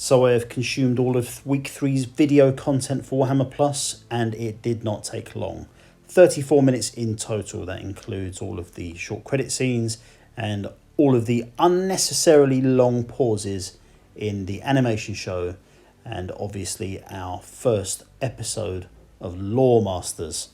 So I have consumed all of week 3's video content for Warhammer Plus, and it did not take long. 34 minutes in total. That includes all of the short credit scenes and all of the unnecessarily long pauses in the animation show, and obviously our first episode of Loremasters.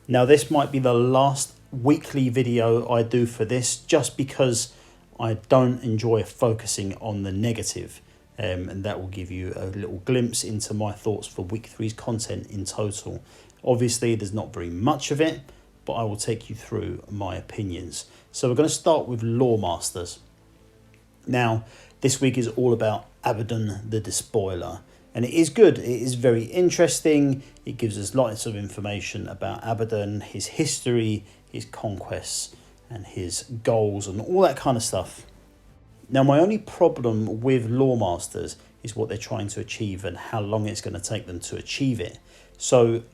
Now this might be the last weekly video I do for this, just because I don't enjoy focusing on the negative. And that will give you a little glimpse into my thoughts for week 3's content in total. Obviously there's not very much of it, but I will take you through my opinions. So we're going to start with Loremasters. Now this week is all about Abaddon the Despoiler, and it is good. It is very interesting. It gives us lots of information about Abaddon, his history, his conquests and his goals and all that kind of stuff. Now, my only problem with Loremasters is what they're trying to achieve and how long it's going to take them to achieve it. So,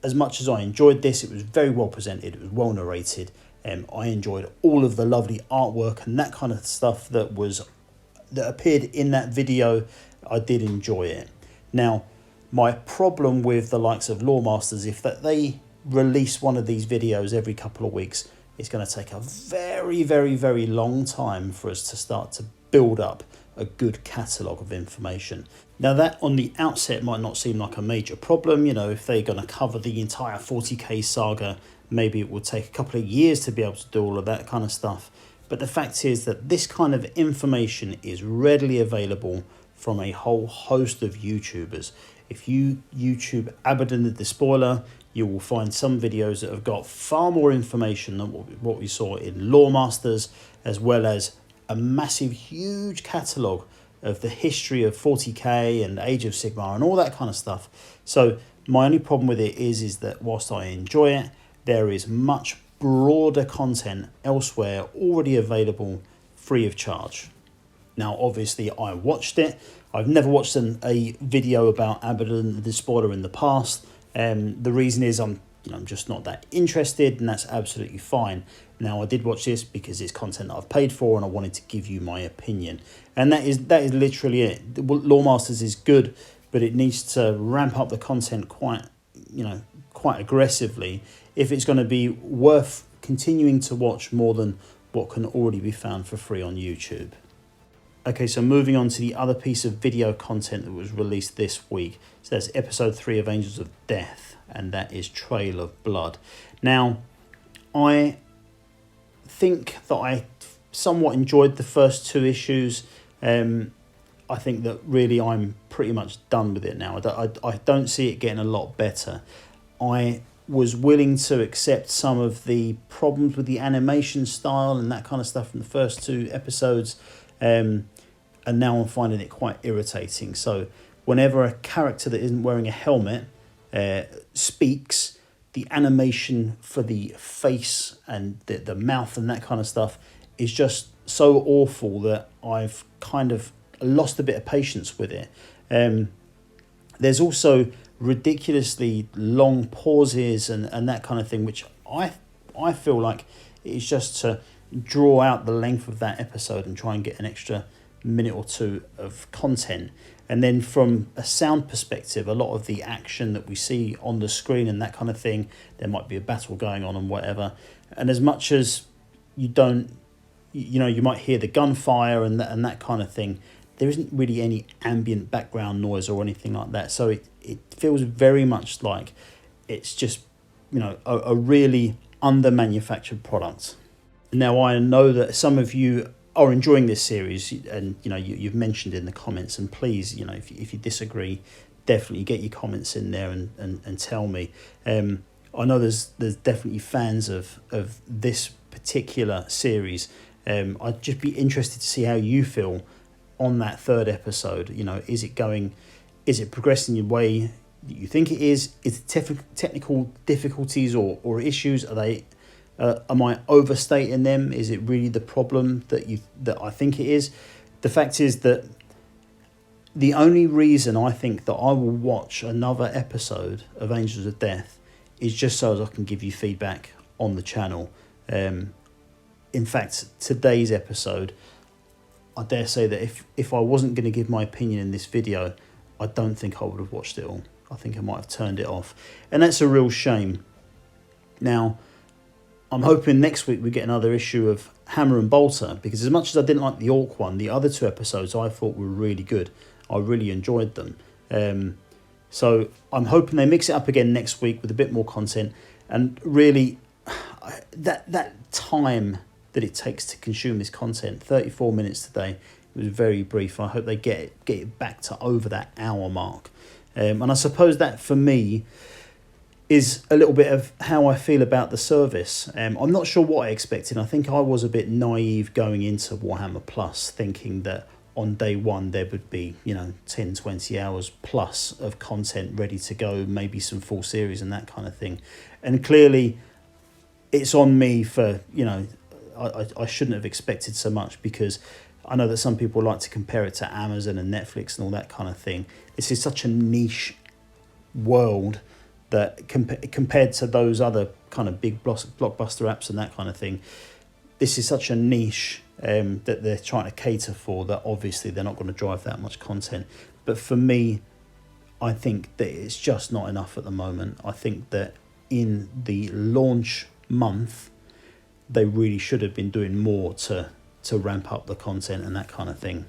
as much as I enjoyed this, it was very well presented, it was well narrated, and I enjoyed all of the lovely artwork and that kind of stuff that appeared in that video. I did enjoy it. Now, my problem with the likes of Loremasters is that they release one of these videos every couple of weeks. It's going to take a very, very, very long time for us to start to build up a good catalogue of information. Now that on the outset might not seem like a major problem. You know, if they're going to cover the entire 40k saga, maybe it would take a couple of years to be able to do all of that kind of stuff. But the fact is that this kind of information is readily available from a whole host of YouTubers. If you YouTube Abaddon the Despoiler, you will find some videos that have got far more information than what we saw in Loremasters, as well as a massive, huge catalogue of the history of 40k and Age of Sigmar and all that kind of stuff. So my only problem with it is that whilst I enjoy it, there is much broader content elsewhere already available free of charge. Now, obviously, I watched it. I've never watched a video about Abaddon the Despoiler in the past. The reason is I'm just not that interested, and that's absolutely fine. Now, I did watch this because it's content that I've paid for, and I wanted to give you my opinion. And that is literally it. Loremasters is good, but it needs to ramp up the content quite aggressively if it's going to be worth continuing to watch more than what can already be found for free on YouTube. Okay, so moving on to the other piece of video content that was released this week. So that's episode 3 of Angels of Death, and that is Trail of Blood. Now, I think that I somewhat enjoyed the first 2 issues. I think that really I'm pretty much done with it now. I don't see it getting a lot better. I was willing to accept some of the problems with the animation style and that kind of stuff from the first 2 episodes. And now I'm finding it quite irritating. So whenever a character that isn't wearing a helmet speaks, the animation for the face and the mouth and that kind of stuff is just so awful that I've kind of lost a bit of patience with it. There's also ridiculously long pauses and that kind of thing, which I feel like it's just to draw out the length of that episode and try and get an extra minute or 2 of content. And then from a sound perspective, a lot of the action that we see on the screen and that kind of thing, there might be a battle going on and whatever, and as much as you might hear the gunfire and that kind of thing, there isn't really any ambient background noise or anything like that. So it feels very much like it's just a really under manufactured product. Now, I know that some of you are enjoying this series, and you've mentioned in the comments, and please, if you disagree, definitely get your comments in there and tell me. I know there's definitely fans of this particular series. I'd just be interested to see how you feel on that 3rd episode. Is it progressing the way that you think it is? Is it technical difficulties or issues? Am I overstating them? Is it really the problem that I think it is? The fact is that the only reason I think that I will watch another episode of Angels of Death is just so as I can give you feedback on the channel. In fact, today's episode, I dare say that if I wasn't going to give my opinion in this video, I don't think I would have watched it all. I think I might have turned it off. And that's a real shame. Now, I'm hoping next week we get another issue of Hammer and Bolter, because as much as I didn't like the Orc one, the other two episodes I thought were really good. I really enjoyed them. So I'm hoping they mix it up again next week with a bit more content. And really, that time that it takes to consume this content, 34 minutes today, it was very brief. I hope they get it back to over that hour mark. And I suppose that for me is a little bit of how I feel about the service. I'm not sure what I expected. I think I was a bit naive going into Warhammer Plus, thinking that on day one there would be 10, 20 hours plus of content ready to go, maybe some full series and that kind of thing. And clearly it's on me for, I shouldn't have expected so much, because I know that some people like to compare it to Amazon and Netflix and all that kind of thing. This is such a niche world that compared to those other kind of big blockbuster apps and that kind of thing, this is such a niche that they're trying to cater for, that obviously they're not going to drive that much content. But for me, I think that it's just not enough at the moment. I think that in the launch month, they really should have been doing more to ramp up the content and that kind of thing.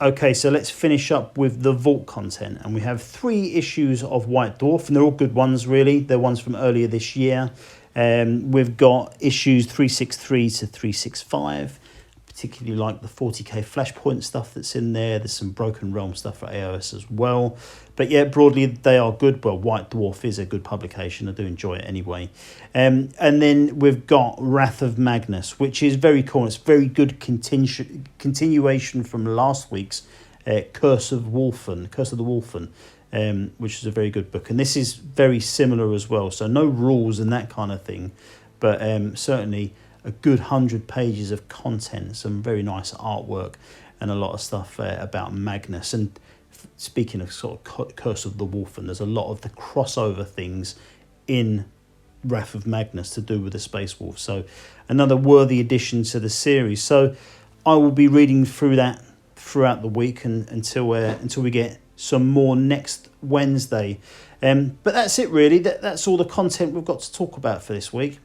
Okay, so let's finish up with the Vault content. And we have 3 issues of White Dwarf, and they're all good ones, really. They're ones from earlier this year. We've got issues 363 to 365. Particularly like the 40k Flashpoint stuff that's in there. There's some Broken Realm stuff for AOS as well. But yeah, broadly they are good. Well, White Dwarf is a good publication. I do enjoy it anyway. And then we've got Wrath of Magnus, which is very cool. It's very good continuation from last week's Curse of the Wolfen, which is a very good book. And this is very similar as well. So no rules and that kind of thing, but certainly a good 100 pages of content, some very nice artwork, and a lot of stuff about Magnus. And speaking of sort of Curse of the Wolfen, there's a lot of the crossover things in Wrath of Magnus to do with the Space Wolf. So another worthy addition to the series. So I will be reading through that throughout the week and until we get some more next Wednesday. But that's it really. That's all the content we've got to talk about for this week.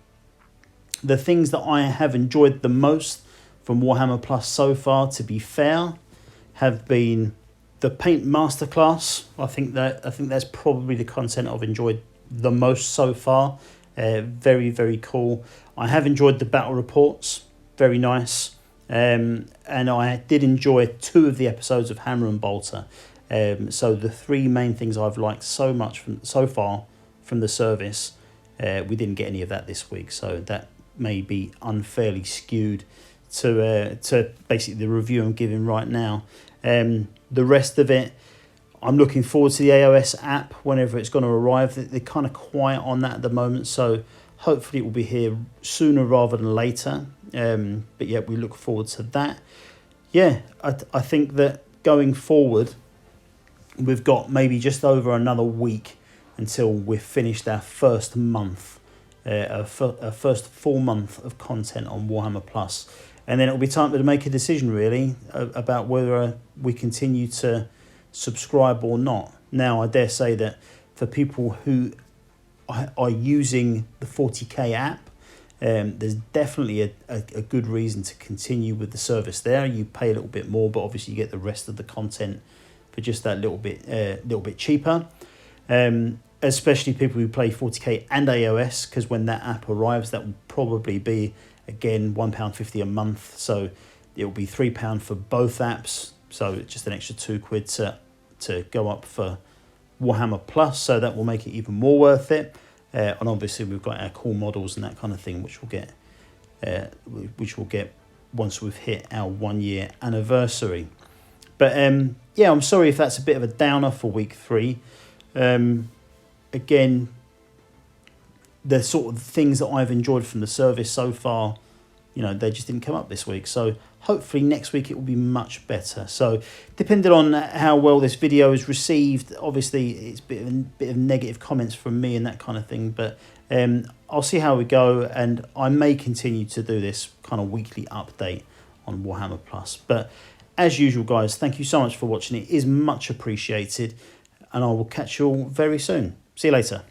The things that I have enjoyed the most from Warhammer Plus so far, to be fair, have been the Paint Masterclass. I think that's probably the content I've enjoyed the most so far. Very, very cool. I have enjoyed the battle reports. Very nice. And I did enjoy 2 of the episodes of Hammer and Bolter. So the 3 main things I've liked so far from the service, we didn't get any of that this week. So that may be unfairly skewed to basically the review I'm giving right now. The rest of it, I'm looking forward to the AOS app whenever it's going to arrive. They're kind of quiet on that at the moment, so hopefully it will be here sooner rather than later. But yeah, we look forward to that. Yeah, I think that going forward, we've got maybe just over another week until we've finished our first month. Our first full month of content on Warhammer Plus, and then it'll be time to make a decision really about whether we continue to subscribe or not. Now, I dare say that for people who are using the 40k app, there's definitely a good reason to continue with the service there. You pay a little bit more, but obviously you get the rest of the content for just that little bit cheaper. Especially people who play 40k and AOS, because when that app arrives, that will probably be, again, £1.50 a month. So it will be £3 for both apps. So just an extra £2 to go up for Warhammer Plus. So that will make it even more worth it. And obviously we've got our cool models and that kind of thing, which we'll get once we've hit our 1 year anniversary. But yeah, I'm sorry if that's a bit of a downer for week 3. Again, the sort of things that I've enjoyed from the service so far, they just didn't come up this week. So hopefully next week it will be much better. So depending on how well this video is received, obviously it's a bit of negative comments from me and that kind of thing. But I'll see how we go, and I may continue to do this kind of weekly update on Warhammer Plus. But as usual, guys, thank you so much for watching. It is much appreciated, and I will catch you all very soon. See you later.